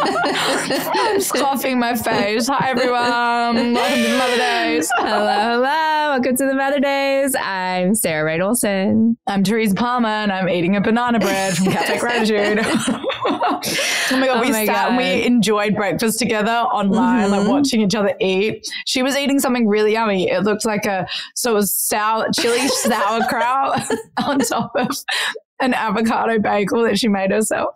I'm scoffing my face. Hi, everyone. Welcome to Mother Days. Hello. Welcome to the Mother Days. I'm Sarah Wright Olson. I'm Teresa Palmer, and I'm eating a banana bread from Cafe Gratitude. Oh my God, we sat and we enjoyed breakfast together online, like watching each other eat. She was eating something really yummy. It looked like it was chili sauerkraut on top of an avocado bagel that she made herself.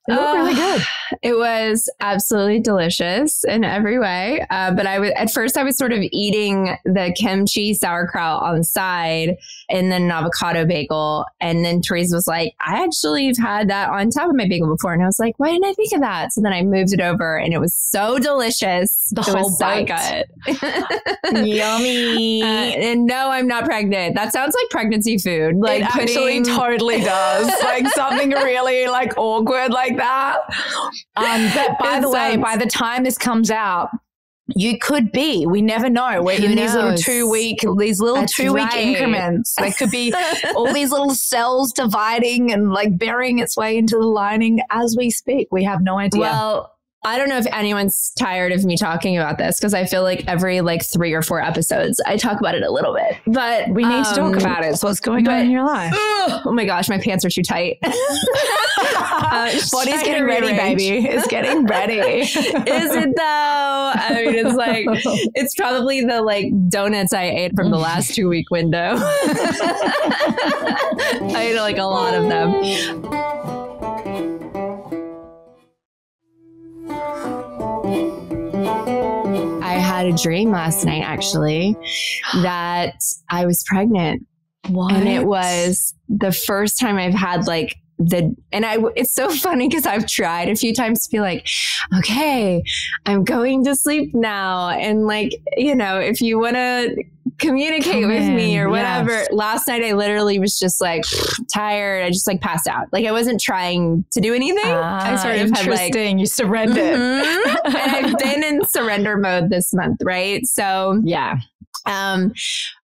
It looked really good. It was absolutely delicious in every way. But at first I was sort of eating the kimchi sauerkraut on the side and then an avocado bagel. And then Teresa was like, I actually have had that on top of my bagel before. And I was like, why didn't I think of that? So then I moved it over and it was so delicious. The whole bite. Yummy. And no, I'm not pregnant. That sounds like pregnancy food. Like it actually totally does. Like something really like awkward like that. But by the way, by the time this comes out, you could be. We never know. We're in these little 2 week increments. There could be all these little cells dividing and like burying its way into the lining as we speak. We have no idea. Well, I don't know if anyone's tired of me talking about this because I feel like every 3 or 4 episodes I talk about it a little bit, but we need to talk about it. So what's going on in your life? Oh my gosh, my pants are too tight. Body's getting ready, baby. It's getting ready. Is it though? I mean, it's probably the donuts I ate from the last 2 week window. I ate a lot of them. I had a dream last night, actually, that I was pregnant. What? And it was the first time I've had it's so funny because I've tried a few times to be like, okay, I'm going to sleep now. And if you want to communicate with me or whatever. Yes. Last night, I literally was just tired. I just passed out. I wasn't trying to do anything. I sort of interesting. You surrendered. Mm-hmm. And I've been in surrender mode this month. Right. So yeah.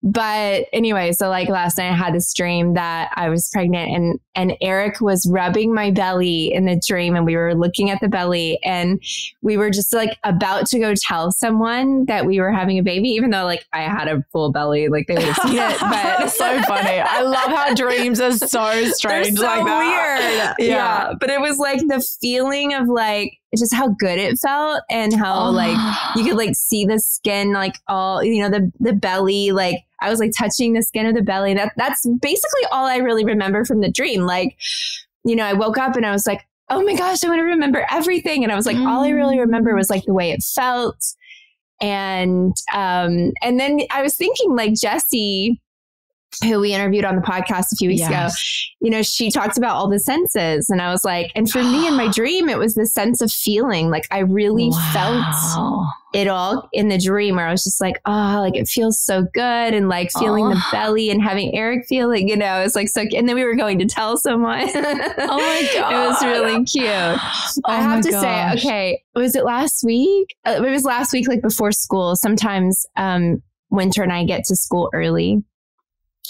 But anyway, so last night I had this dream that I was pregnant and Eric was rubbing my belly in the dream and we were looking at the belly and we were just about to go tell someone that we were having a baby, even though I had a full belly, they would have seen it, but it's so funny. I love how dreams are so strange. They're so that. Weird. Yeah. But it was the feeling of just how good it felt and how you could see the skin, all, the belly, I was touching the skin of the belly. That's basically all I really remember from the dream. I woke up and I was oh my gosh, I want to remember everything. And I was all I really remember was the way it felt. And then I was thinking Jessie, who we interviewed on the podcast a few weeks ago, she talked about all the senses. And I was and for me in my dream, it was the sense of feeling. I really felt it all in the dream where I was just it feels so good. And feeling the belly and having Eric feel it, it's so, and then we were going to tell someone. Oh my God. It was really cute. I have to say, okay, was it last week? It was last week, before school. Sometimes Winter and I get to school early.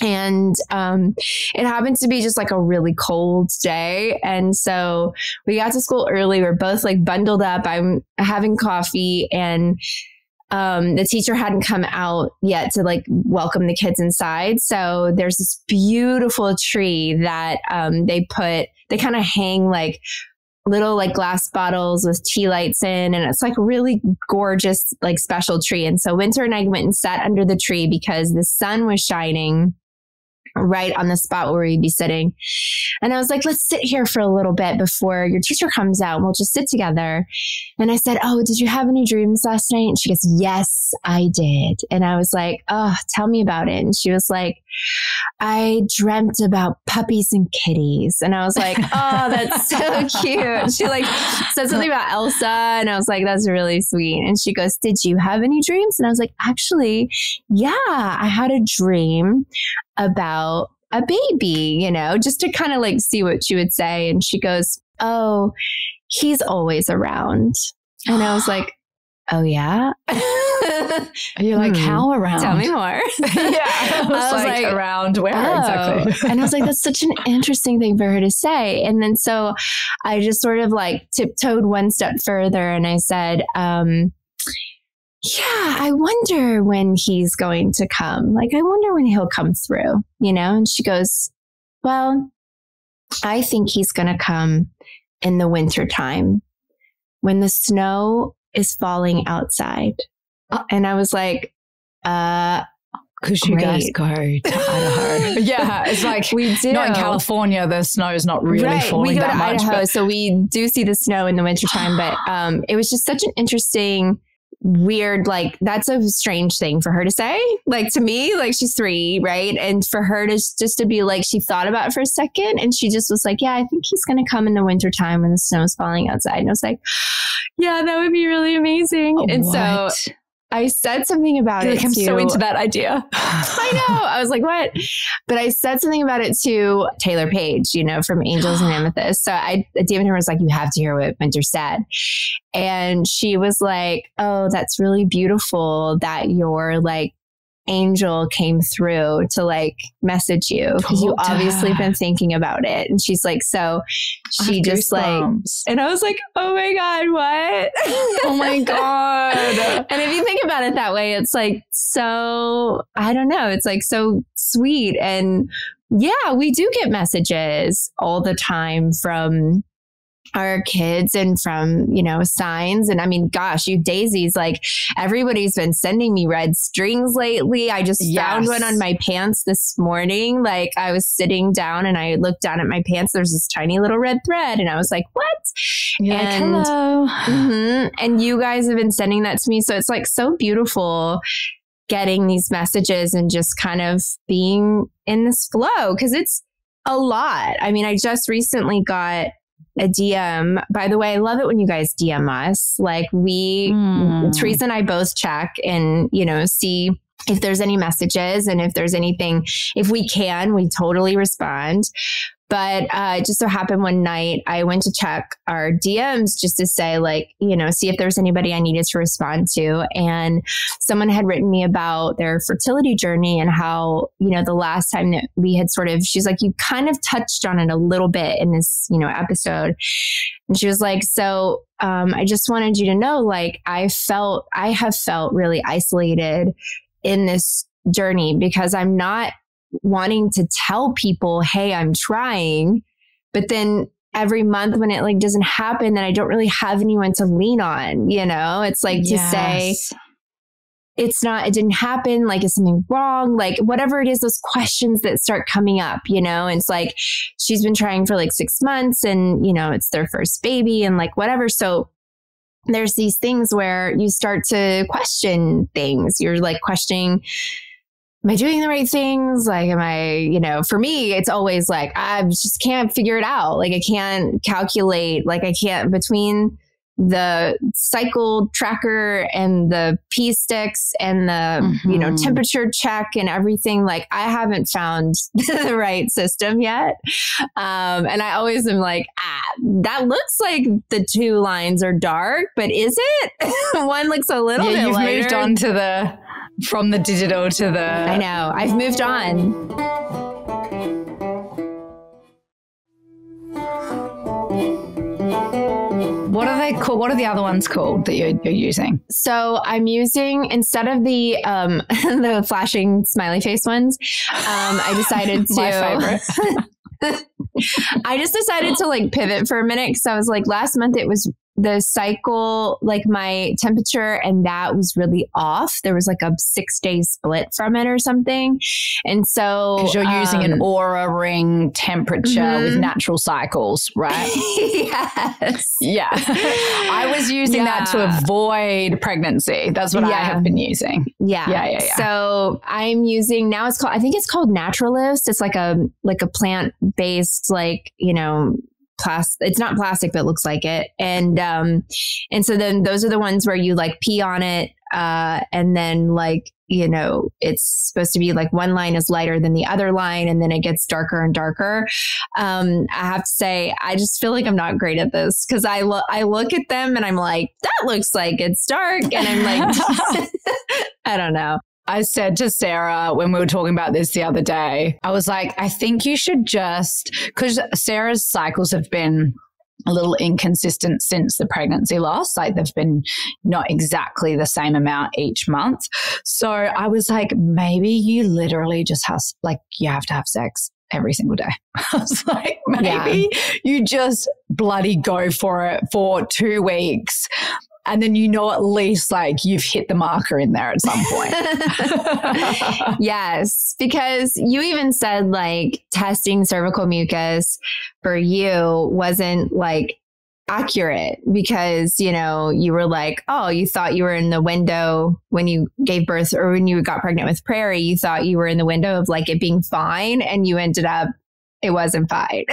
And it happened to be just a really cold day. And so we got to school early. We're both bundled up. I'm having coffee and the teacher hadn't come out yet to welcome the kids inside. So there's this beautiful tree that they kind of hang little glass bottles with tea lights in. And it's really gorgeous, special tree. And so Winter and I went and sat under the tree because the sun was shining right on the spot where we'd be sitting. And I was let's sit here for a little bit before your teacher comes out and we'll just sit together. And I said, oh, did you have any dreams last night? And she goes, yes, I did. And I was oh, tell me about it. And she was I dreamt about puppies and kitties. And I was oh, that's so cute. She said something about Elsa. And I was that's really sweet. And she goes, did you have any dreams? And I was actually, yeah, I had a dream about a baby, just to kind of see what she would say. And she goes, oh, he's always around. And I was oh yeah. You're like, how around? Tell me more. I was like, around where exactly? And I was like, that's such an interesting thing for her to say. And then so I just sort of like tiptoed one step further and I said, yeah, I wonder when he's going to come. Like, I wonder when he'll come through, you know? And she goes, well, I think he's going to come in the winter time when the snow is falling outside. And I was like, because you guys go to Idaho. Yeah, it's like we do. Not in California, the snow's not really falling we go that to much. Idaho, so we do see the snow in the wintertime. But it was just such an interesting, weird, like, that's a strange thing for her to say. Like, to me, like, she's 3, right? And for her to just to be like, she thought about it for a second and she just was like, yeah, I think he's going to come in the wintertime when the snow's falling outside. And I was like, yeah, that would be really amazing. And so I said something about it. I'm so into that idea. I know. I was like, what? But I said something about it to Taylor Page, you know, from Angels and Amethyst. So David was like, you have to hear what Winter said. And she was like, oh, that's really beautiful that your like angel came through to like message you because you obviously been thinking about it. And she's like, so she just like, and I was like, oh my God, what? Oh my God. And if you think about it that way, it's like, so I don't know. It's like so sweet. And yeah, we do get messages all the time from our kids and from, you know, signs. And I mean, gosh, you daisies, like everybody's been sending me red strings lately. I just found one on my pants this morning. Like I was sitting down and I looked down at my pants. There's this tiny little red thread. And I was like, what? You're and, like, hello. And you guys have been sending that to me. So it's like so beautiful getting these messages and just kind of being in this flow because it's a lot. I mean, I just recently got a DM. By the way, I love it when you guys DM us. Like Teresa and I both check and, you know, see if there's any messages and if there's anything, if we can, we totally respond. But it just so happened one night I went to check our DMs just to say like, you know, see if there's anybody I needed to respond to. And someone had written me about their fertility journey and how, you know, the last time that we had sort of, she's like, you kind of touched on it a little bit in this, you know, episode. And she was like, so I just wanted you to know, like, I have felt really isolated in this journey because I'm not wanting to tell people, hey, I'm trying, but then every month when it like doesn't happen, then I don't really have anyone to lean on, you know, it's like to say it didn't happen. Like, is something wrong? Like whatever it is, those questions that start coming up, you know, and it's like, she's been trying for like 6 months and, you know, it's their first baby and like whatever. So there's these things where you start to question things. You're like questioning, am I doing the right things? Like, am I, you know, for me, it's always like, I just can't figure it out. Like, I can't calculate, like I can't between the cycle tracker and the pee sticks and the, you know, temperature check and everything. Like I haven't found the right system yet. And I always am like, that looks like the 2 lines are dark, but is it? One looks a little bit you've lighter. Moved on to from the digital to the... I know. I've moved on. What are they called? What are the other ones called that you're using? So I'm using, instead of the the flashing smiley face ones, I decided to... My favorite. I just decided to like pivot for a minute because I was like, last month it was the cycle, like my temperature, and that was really off. There was like a 6-day split from it or something. And so because you're using an Oura Ring temperature with natural cycles, right? Yes. Yeah. I was using that to avoid pregnancy. That's what I have been using. Yeah. So I'm using, now it's called, I think it's called Naturalist. It's like a plant-based, like, you know, it's not plastic, but it looks like it. And so then those are the ones where you like pee on it And then like, you know, it's supposed to be like one line is lighter than the other line, and then it gets darker and darker. I have to say, I just feel like I'm not great at this, because I look at them and I'm like, that looks like it's dark. And I'm like, I don't know. I said to Sarah when we were talking about this the other day, I was like, I think you should because Sarah's cycles have been a little inconsistent since the pregnancy loss. Like they've been not exactly the same amount each month. So I was like, maybe you literally just you have to have sex every single day. I was like, maybe you just bloody go for it for 2 weeks. And then, you know, at least like you've hit the marker in there at some point. Yes, because you even said like testing cervical mucus for you wasn't like accurate, because, you know, you were like, oh, you thought you were in the window when you gave birth, or when you got pregnant with Prairie, you thought you were in the window of like it being fine, and you ended up, it wasn't fine.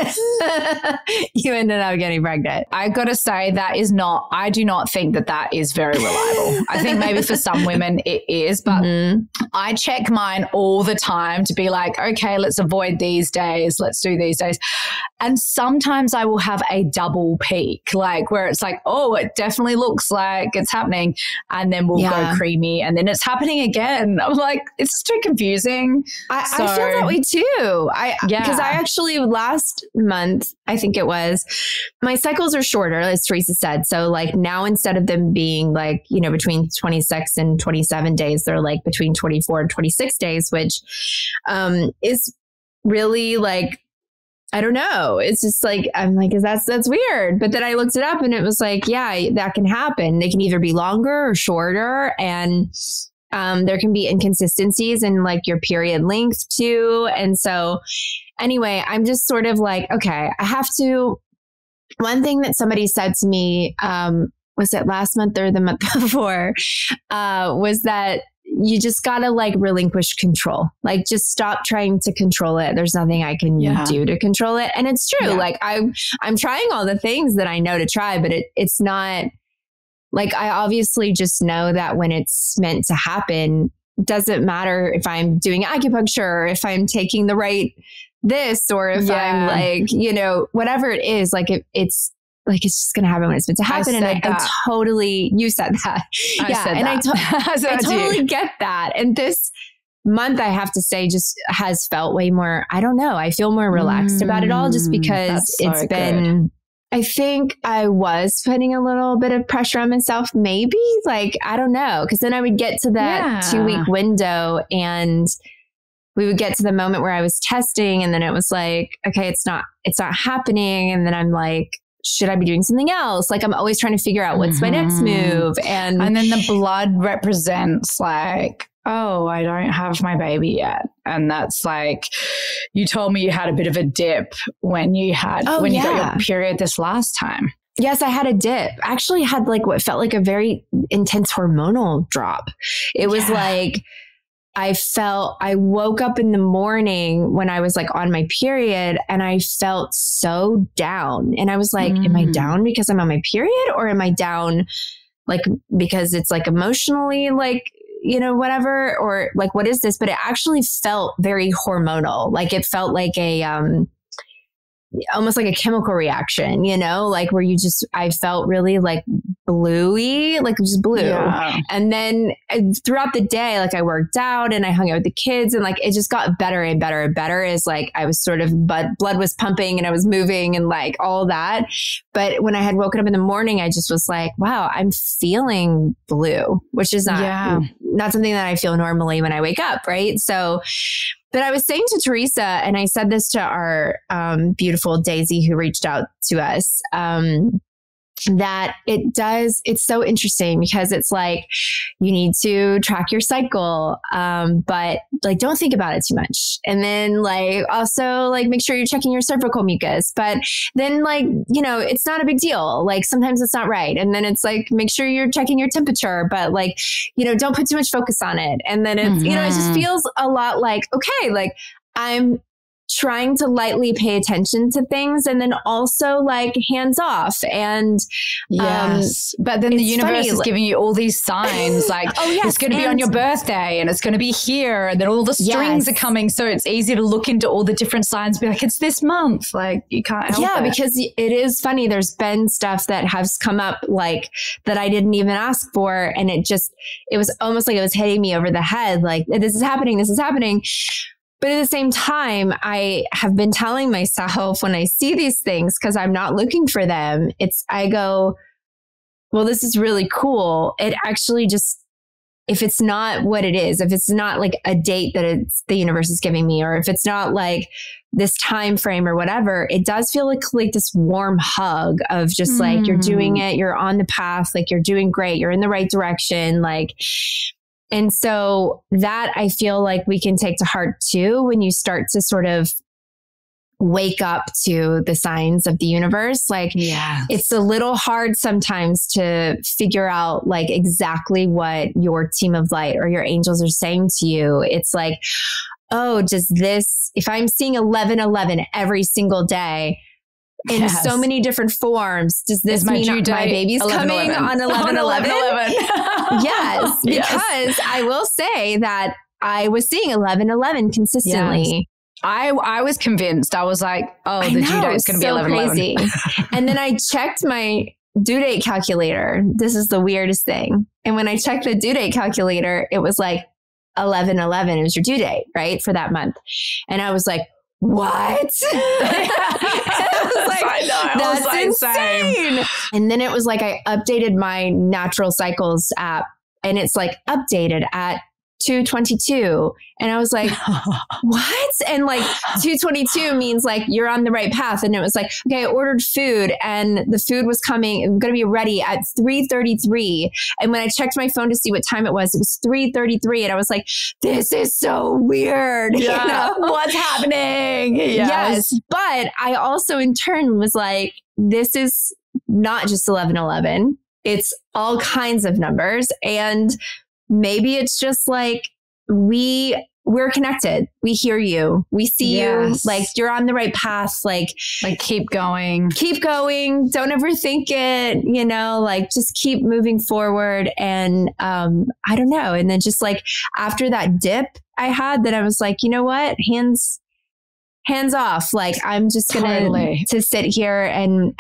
You ended up getting pregnant. I got to say, I do not think that is very reliable. I think maybe for some women it is, but I check mine all the time to be like, okay, let's avoid these days. Let's do these days. And sometimes I will have a double peak, like where it's like, oh, it definitely looks like it's happening. And then we'll go creamy, and then it's happening again. I'm like, it's too confusing. I feel that way too. Because I actually, last month, I think it was, my cycles are shorter, as Teresa said. So like now, instead of them being like, you know, between 26 and 27 days, they're like between 24 and 26 days, which is really like, I don't know. It's just like, I'm like, that's weird. But then I looked it up and it was like, yeah, that can happen. They can either be longer or shorter. And there can be inconsistencies in like your period length too. And so anyway, I'm just sort of like, okay, I have to. One thing that somebody said to me, was it last month or the month before, was that you just got to like relinquish control. Like just stop trying to control it. There's nothing I can do to control it. And it's true. Yeah. Like I'm trying all the things that I know to try, but it's not like, I obviously just know that when it's meant to happen, doesn't matter if I'm doing acupuncture, or if I'm taking the right this, or if I'm like, you know, whatever it is, like it's like, it's just going to happen when it's meant to happen. And I totally, you said that. I totally get that. And this month, I have to say, just has felt way more, I don't know. I feel more relaxed about it all, just because it's been, I think I was putting a little bit of pressure on myself, maybe, like, I don't know. Cause then I would get to that 2-week window, and we would get to the moment where I was testing, and then it was like, okay, it's not happening. And then I'm like, should I be doing something else? Like, I'm always trying to figure out what's my next move. And then the blood represents like, oh, I don't have my baby yet. And that's like, you told me you had a bit of a dip when you got your period this last time. Yes, I had a dip. I actually had like what felt like a very intense hormonal drop. It was like, I woke up in the morning when I was like on my period, and I felt so down. And I was like, am I down because I'm on my period, or am I down like because it's like emotionally like, you know, whatever, or like, what is this? But it actually felt very hormonal. Like it felt like almost like a chemical reaction, you know, like where I felt really like bluey, like just blue. Yeah. And then throughout the day, like I worked out and I hung out with the kids, and like it just got better and better and better as like I was sort of, blood was pumping and I was moving and like all that. But when I had woken up in the morning, I just was like, wow, I'm feeling blue, which is not something that I feel normally when I wake up. Right. So, but I was saying to Teresa, and I said this to our beautiful Daisy who reached out to us, that it's so interesting, because it's like you need to track your cycle, but like don't think about it too much. And then like also like make sure you're checking your cervical mucus, but then like, you know, it's not a big deal. Like sometimes it's not right. And then it's like, make sure you're checking your temperature, but like, you know, don't put too much focus on it. And then it's, you know, it just feels a lot like, okay, like I'm trying to lightly pay attention to things, and then also like hands off. And but then the universe is giving you all these signs like, it's going to be on your birthday and it's going to be here, and then all the strings are coming. So it's easy to look into all the different signs, be like, it's this month. Like you can't help it. Because it is funny. There's been stuff that has come up like that I didn't even ask for. And it was almost like it was hitting me over the head. Like, this is happening. But at the same time, I have been telling myself when I see these things, because I'm not looking for them, I go, well, this is really cool. It actually just, if it's not what it is, if it's not like a date that the universe is giving me, or if it's not like this time frame or whatever, it does feel like this warm hug of just like, you're doing it, you're on the path, like you're doing great, you're in the right direction. Like, and so that I feel like we can take to heart too, when you start to sort of wake up to the signs of the universe. Like, it's a little hard sometimes to figure out like exactly what your team of light or your angels are saying to you. It's like, oh, does this, if I'm seeing 1111 every single day in so many different forms, does this mean my baby's coming on 1111? Yes, because I will say that I was seeing 1111 consistently. I was convinced. I was like, oh, the due date's going to be 11/11. And then I checked my due date calculator. This is the weirdest thing. And when I checked the due date calculator, it was like 11/11 is your due date, right? For that month. And I was like, what? That's insane. And then it was like, I updated my Natural Cycles app, and it's like updated at 2:22. And I was like, what? And like 2:22 means like you're on the right path. And it was like, okay, I ordered food and the food was going to be ready at 3:33. And when I checked my phone to see what time it was 3:33. And I was like, this is so weird. Yeah. You know? What's happening? Yes. But I also in turn was like, this is not just 11/11. It's all kinds of numbers. And maybe it's just like we're connected. We hear you. We see you. Like you're on the right path. Like keep going. Don't overthink it. You know, like just keep moving forward. And I don't know. And then just like after that dip I had, that I was like, you know what? Hands off. Like I'm just gonna to sit here and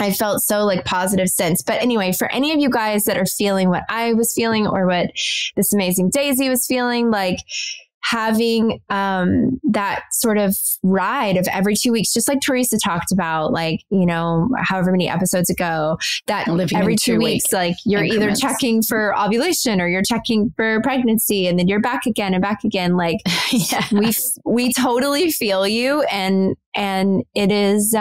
I felt so like positive since. But anyway, for any of you guys that are feeling what I was feeling or what this amazing Daisy was feeling, like having that sort of ride of every 2 weeks, just like Teresa talked about, like, you know, however many episodes ago, that every 2 weeks, like you're either checking for ovulation or you're checking for pregnancy, and then you're back again and back again. Like we totally feel you. And it is,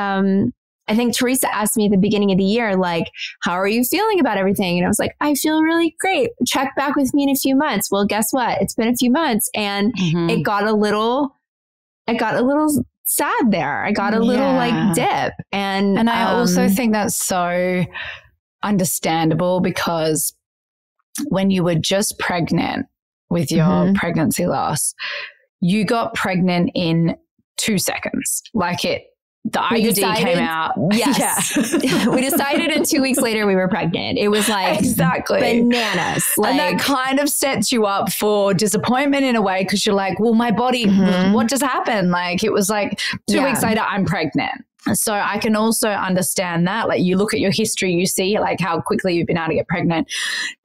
I think Teresa asked me at the beginning of the year, like, how are you feeling about everything? And I was like, I feel really great. Check back with me in a few months. Well, guess what? It's been a few months, and it got a little sad there. I got a little like dip. And I also think that's so understandable, because when you were just pregnant with your pregnancy loss, you got pregnant in 2 seconds. Like the IUD came out. Yes. We decided, and 2 weeks later we were pregnant. It was like bananas. Like, and that kind of sets you up for disappointment in a way, because you're like, well, my body, what just happened? Like it was like 2 weeks later, I'm pregnant. So I can also understand that. Like you look at your history, you see like how quickly you've been able to get pregnant,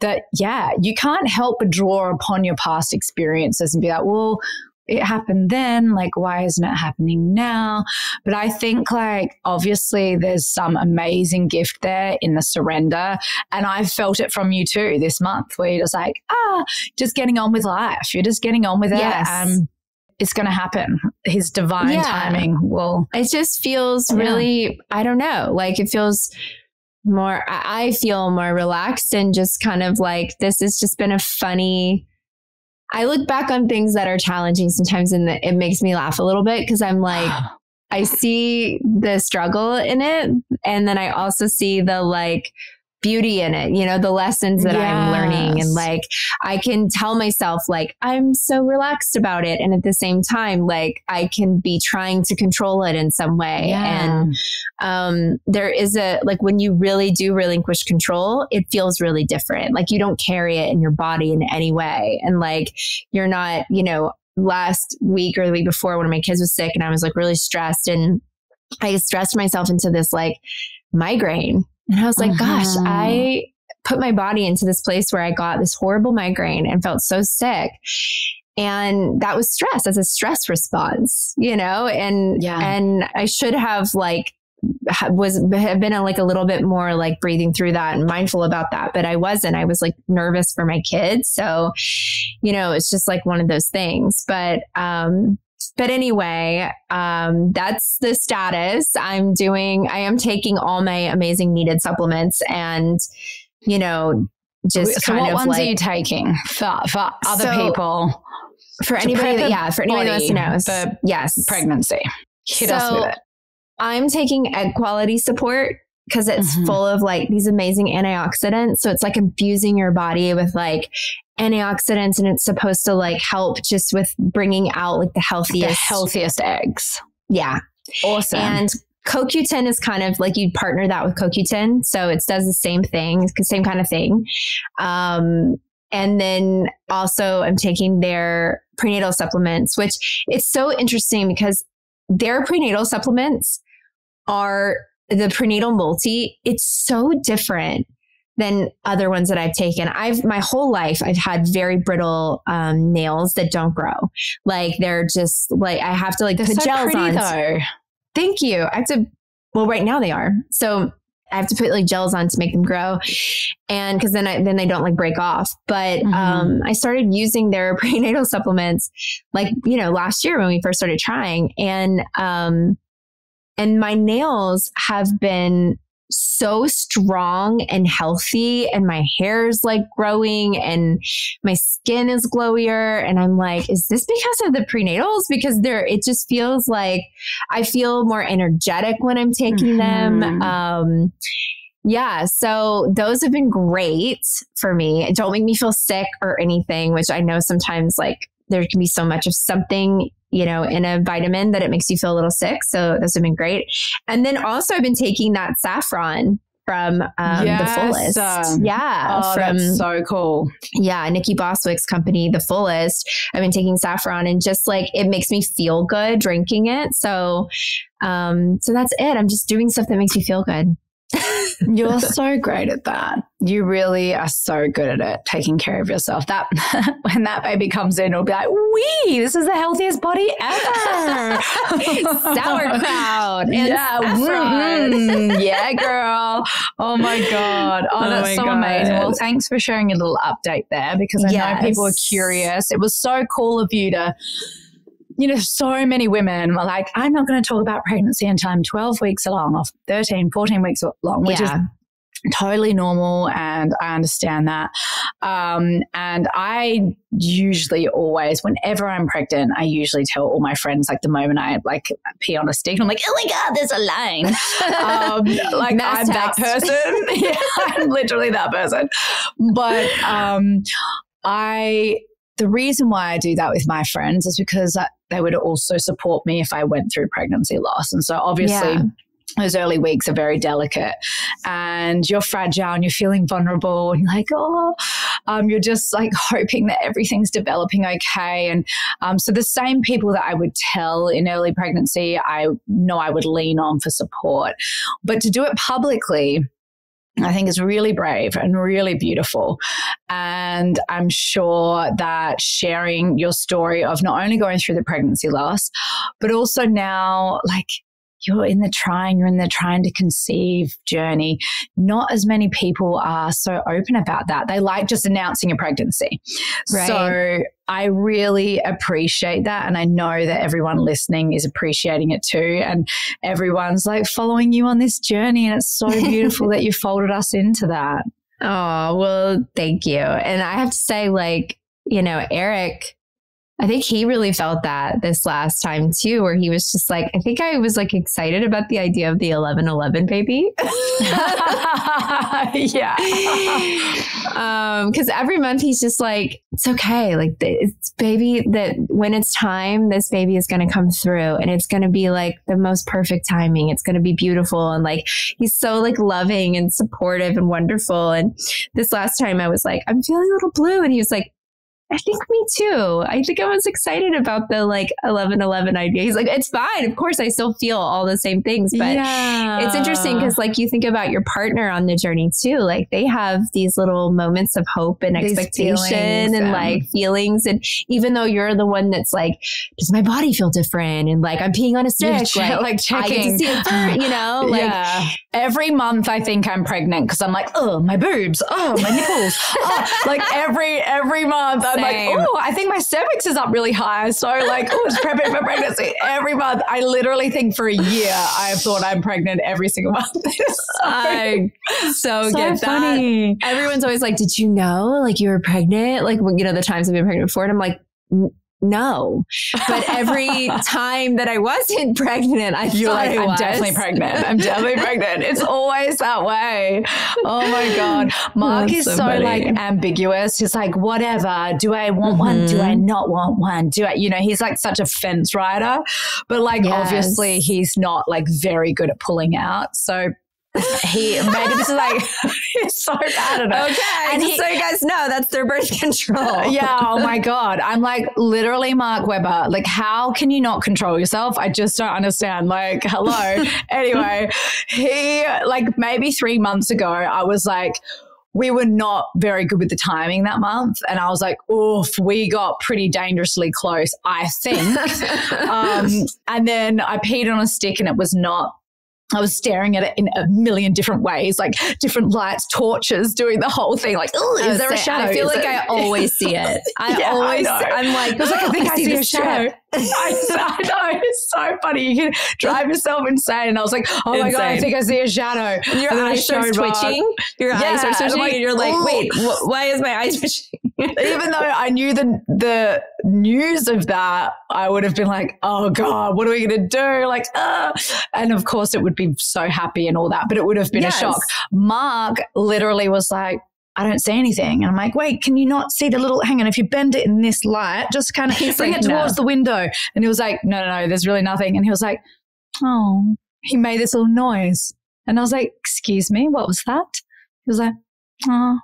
that, you can't help but draw upon your past experiences and be like, well, it happened then, like, why isn't it happening now? But I think like, obviously there's some amazing gift there in the surrender. And I felt it from you too this month, where you're just like, just getting on with life. You're just getting on with it. It's going to happen. His divine timing will. It just feels really, I don't know, like it feels more, I feel more relaxed, and just kind of like, this has just been a funny, I look back on things that are challenging sometimes, and it makes me laugh a little bit, because I'm like, I see the struggle in it. And then I also see the like beauty in it, you know, the lessons that I'm learning. And like, I can tell myself like, I'm so relaxed about it. And at the same time, like I can be trying to control it in some way. And there is like when you really do relinquish control, it feels really different. Like you don't carry it in your body in any way. And like, you're not, you know, last week or the week before, one of my kids was sick and I was like really stressed, and I stressed myself into this like migraine. And I was like, gosh, I put my body into this place where I got this horrible migraine and felt so sick. And that was stress, as a stress response, you know? And I should have like, have been like a little bit more like breathing through that and mindful about that. But I wasn't. I was like nervous for my kids. So, you know, it's just like one of those things. But anyway, that's the status. I am taking all my amazing needed supplements, and, you know, just so what ones are you taking for other people? For anybody that wants to know. For pregnancy. Hit us with it. I'm taking Egg Quality Support because it's full of like these amazing antioxidants. So it's like infusing your body with like antioxidants, and it's supposed to like help just with bringing out like the healthiest eggs. Yeah. Awesome. And CoQ10 is kind of like you'd partner that with CoQ10. So it does the same thing, same kind of thing. And then also I'm taking their prenatal supplements, which it's so interesting because their prenatal supplements are the prenatal multi. It's so different than other ones that I've taken. My whole life, I've had very brittle nails that don't grow. Like they're just like, I have to like put gels on. Though. Thank you. I have to, well, right now they are. So I have to put like gels on to make them grow. And cause then they don't like break off. But I started using their prenatal supplements like, you know, last year when we first started trying, and my nails have been so strong and healthy, and my hair's like growing and my skin is glowier. And I'm like, is this because of the prenatals? Because it just feels like I feel more energetic when I'm taking them. Yeah. So those have been great for me. It don't make me feel sick or anything, which I know sometimes like there can be so much of something, you know, in a vitamin that it makes you feel a little sick. So those have been great. And then also I've been taking that saffron from The Fullest. That's so cool. Yeah. Nikki Boswick's company, The Fullest. I've been taking saffron, and just like, it makes me feel good drinking it. So that's it. I'm just doing stuff that makes me feel good. You're so great at that. You really are so good at it, taking care of yourself. That when that baby comes in, it'll be like, wee, this is the healthiest body ever. Sauerkraut. And yeah, girl. Oh my God. Oh, that's so amazing. Well, thanks for sharing a little update there, because I know people are curious. It was so cool of you to, you know, so many women were like, I'm not going to talk about pregnancy until I'm 12 weeks along, or 13, 14 weeks along, which is totally normal. And I understand that. And I usually always, whenever I'm pregnant, I usually tell all my friends, like the moment I like pee on a stick, I'm like, oh my God, there's a line. Like I'm that person. Yeah, I'm literally that person. But the reason why I do that with my friends is because they would also support me if I went through pregnancy loss. And so obviously those early weeks are very delicate, and you're fragile and you're feeling vulnerable, and you're like, you're just like hoping that everything's developing okay. And so the same people that I would tell in early pregnancy, I know I would lean on for support. But to do it publicly, I think is really brave and really beautiful. And I'm sure that sharing your story of not only going through the pregnancy loss, but also now like you're in the trying to conceive journey. Not as many people are so open about that. They like just announcing a pregnancy. Right. So I really appreciate that. And I know that everyone listening is appreciating it too. And everyone's like following you on this journey. And it's so beautiful that you folded us into that. Oh, well, thank you. And I have to say, like, you know, Eric, I think he really felt that this last time too, where he was just like, I think I was like excited about the idea of the 11/11 baby. Yeah. Because every month he's just like, it's okay. Like it's baby that when it's time, this baby is going to come through and it's going to be like the most perfect timing. It's going to be beautiful. And like, he's so like loving and supportive and wonderful. And this last time I was like, I'm feeling a little blue. And he was like, I think me too. I think I was excited about the like 11/11 idea. He's like, it's fine. Of course, I still feel all the same things, but it's interesting because like you think about your partner on the journey too. Like they have these little moments of hope and expectation and like feelings. And even though you're the one that's like, does my body feel different? And like I'm peeing on a stick, like checking. I get to see it first, you know, like every month I think I'm pregnant because I'm like, oh, my boobs, oh, my nipples, like every month. I'm like, oh, I think my cervix is up really high. So like, oh, it's prepping for pregnancy every month. I literally think for a year, I've thought I'm pregnant every single month. I so get funny. That. Everyone's always like, did you know like you were pregnant? Like, you know, the times I've been pregnant before. And I'm like, no, but every time that I wasn't pregnant, I'm definitely pregnant. I'm definitely pregnant. It's always that way. Oh my God. Mark is so like ambiguous. He's like, whatever. Do I want one? Do I not want one? He's like such a fence rider, but like obviously he's not like very good at pulling out. So maybe this is like he's so bad at it. Okay, and just so you guys know, that's their birth control. Yeah. Oh my God. I'm like literally Mark Webber. Like, how can you not control yourself? I just don't understand. Like, hello. Anyway, he like maybe 3 months ago, I was like, we were not very good with the timing that month. And I was like, oof, we got pretty dangerously close, I think. And then I peed on a stick and it was not. I was staring at it in a million different ways, like different lights, torches, doing the whole thing. Like, oh, is there a shadow? I feel like I always see it. I'm like, I think I see a shadow. I know. It's so funny. You can drive yourself insane. And I was like, oh my God, I think I see a shadow. And your eyes start twitching. Your eyes start twitching. Like, and you're like, wait, why is my eyes twitching? Even though I knew the news of that, I would have been like, oh God, what are we going to do? Like, and of course it would be so happy and all that, but it would have been a shock. Mark literally was like, I don't see anything. And I'm like, wait, can you not see the little, hang on, if you bend it in this light, just kind of bring it towards the window. And he was like, no, there's really nothing. And he was like, oh, he made this little noise. And I was like, excuse me, what was that? He was like, oh,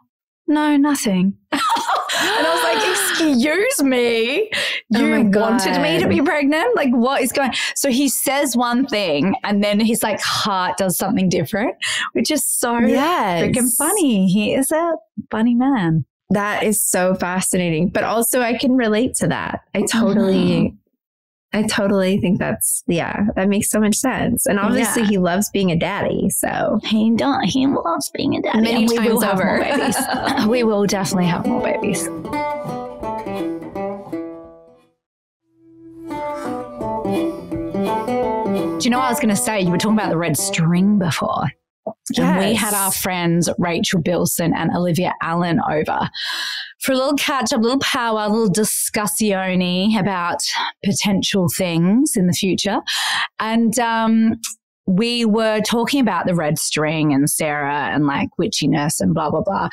no, nothing. And I was like, excuse me, you wanted me to be pregnant? Like, what is going on? So he says one thing and then his like heart does something different, which is so freaking funny. He is a funny man. That is so fascinating. But also I can relate to that. I totally think that makes so much sense. And obviously he loves being a daddy. So he loves being a daddy. Many times over. We will definitely have more babies. Do you know what I was going to say? You were talking about the red string before. Yes. And we had our friends Rachel Bilson and Olivia Allen over for a little catch up, a little powwow, a little discussion about potential things in the future. And we were talking about the red string and Sarah and like witchiness and blah, blah, blah.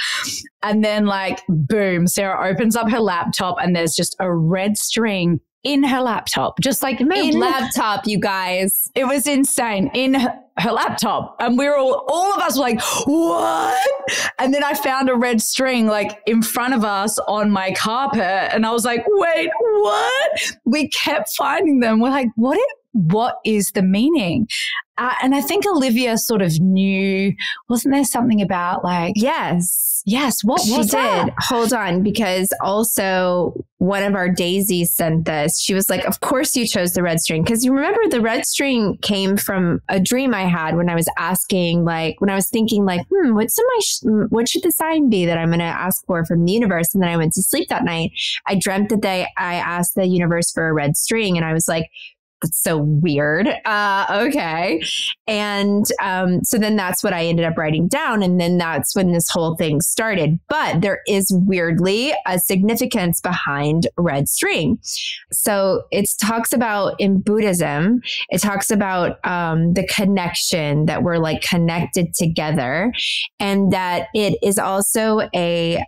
And then like, boom, Sarah opens up her laptop and there's just a red string in her laptop, just like in laptop, you guys. It was insane in her laptop. And we were all of us were like, what? And then I found a red string like in front of us on my carpet. And I was like, wait, what? We kept finding them. We're like, what is the meaning? And I think Olivia sort of knew, wasn't there something about like, Yes, what she was did. that? Hold on, because also one of our Daisies sent this. She was like, of course you chose the red string. Because you remember the red string came from a dream I had when I was asking, like, when I was thinking like, what should the sign be that I'm going to ask for from the universe? And then I went to sleep that night. I dreamt that I asked the universe for a red string and I was like, That's so weird. Okay. And so then that's what I ended up writing down. And then that's when this whole thing started. But there is weirdly a significance behind red string. So it talks about in Buddhism, it talks about the connection that we're like connected together, and that it is also a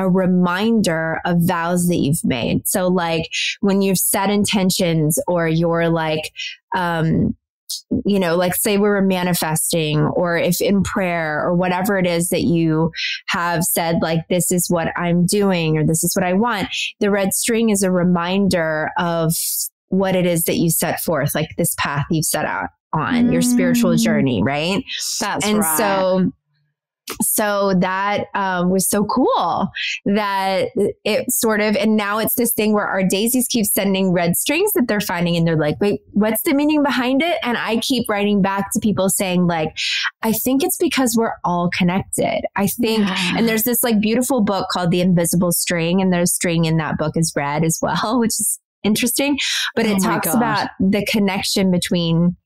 reminder of vows that you've made. So like when you've set intentions, or you're like, like say we were manifesting, or if in prayer or whatever it is that you have said, like, this is what I'm doing, or this is what I want. The red string is a reminder of what it is that you set forth, like this path you've set out on your spiritual journey. Right. That's right. So that was so cool that it sort of, and now it's this thing where our daisies keep sending red strings that they're finding, and they're like, wait, what's the meaning behind it? And I keep writing back to people saying like, I think it's because we're all connected. I think, and there's this like beautiful book called The Invisible String, and there's string in that book is red as well, which is interesting, but it talks about the connection between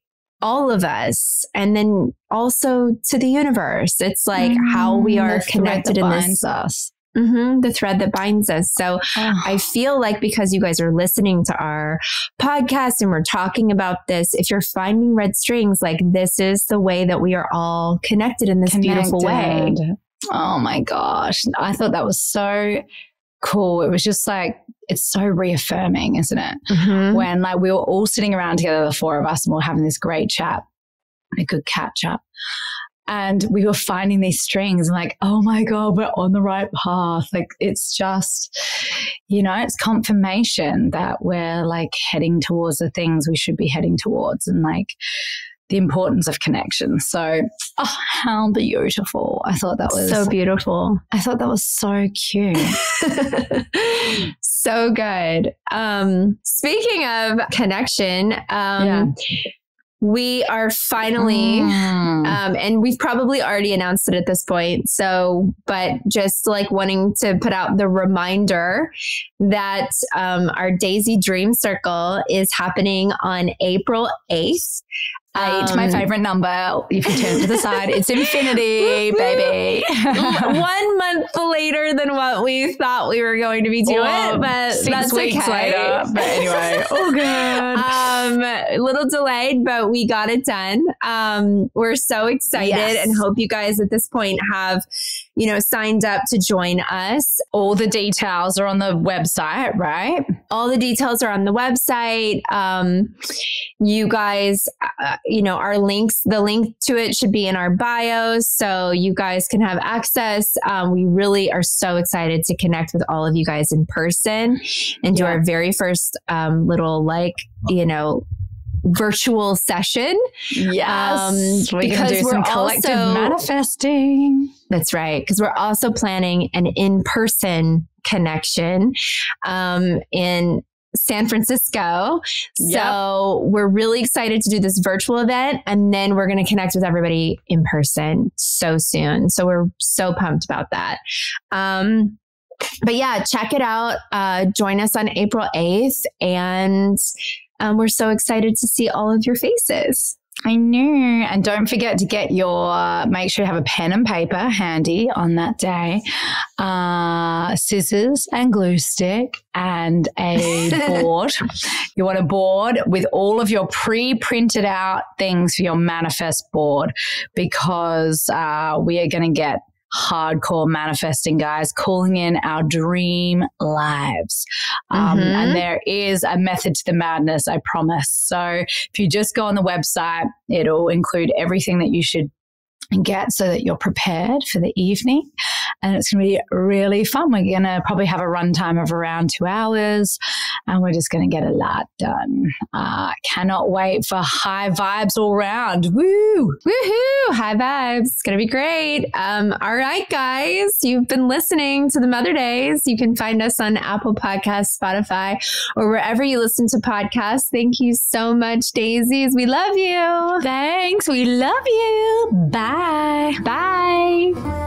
all of us, and then also to the universe. It's like how we are connected in this. The thread that binds us. So I feel like because you guys are listening to our podcast and we're talking about this, if you're finding red strings, like this is the way that we are all connected in this beautiful way. Oh my gosh. I thought that was so cool. It was just like, it's so reaffirming, isn't it? When like we were all sitting around together, the four of us, and we were having this great chat, a good catch up. And we were finding these strings and like, oh my God, we're on the right path. Like it's just, it's confirmation that we're like heading towards the things we should be heading towards, and like the importance of connection. So, how beautiful. I thought that was so beautiful. I thought that was so cute. So good. Speaking of connection, we are finally, and we've probably already announced it at this point. So, but just like wanting to put out the reminder that our Daisy Dream Circle is happening on April 8th. My favorite number. If you turn to the side, it's infinity, baby. 1 month later than what we thought we were going to be doing, but 6 weeks later. But anyway, all good. A little delayed, but we got it done. We're so excited and hope you guys at this point have, signed up to join us. All the details are on the website, right? All the details are on the website. You guys, our links, the link to it should be in our bios, so you guys can have access. We really are so excited to connect with all of you guys in person and do our very first little virtual session. Yes. Because we're some collective manifesting. That's right. Because we're also planning an in-person connection in San Francisco. So we're really excited to do this virtual event, and then we're going to connect with everybody in person so soon. So we're so pumped about that. But yeah, check it out. Join us on April 8th. And we're so excited to see all of your faces. I know. And don't forget to get make sure you have a pen and paper handy on that day, scissors and glue stick, and a board. You want a board with all of your pre-printed out things for your manifest board, because we are going to get hardcore manifesting, guys, calling in our dream lives. And there is a method to the madness, I promise. So if you just go on the website, it'll include everything that you should get so that you're prepared for the evening. And it's going to be really fun. We're going to probably have a runtime of around 2 hours, and we're just going to get a lot done. Cannot wait for high vibes all around. Woo! Woohoo! High vibes. It's going to be great. All right, guys, you've been listening to the Mother Days. You can find us on Apple Podcasts, Spotify, or wherever you listen to podcasts. Thank you so much, Daisies. We love you. Thanks. We love you. Bye. Bye.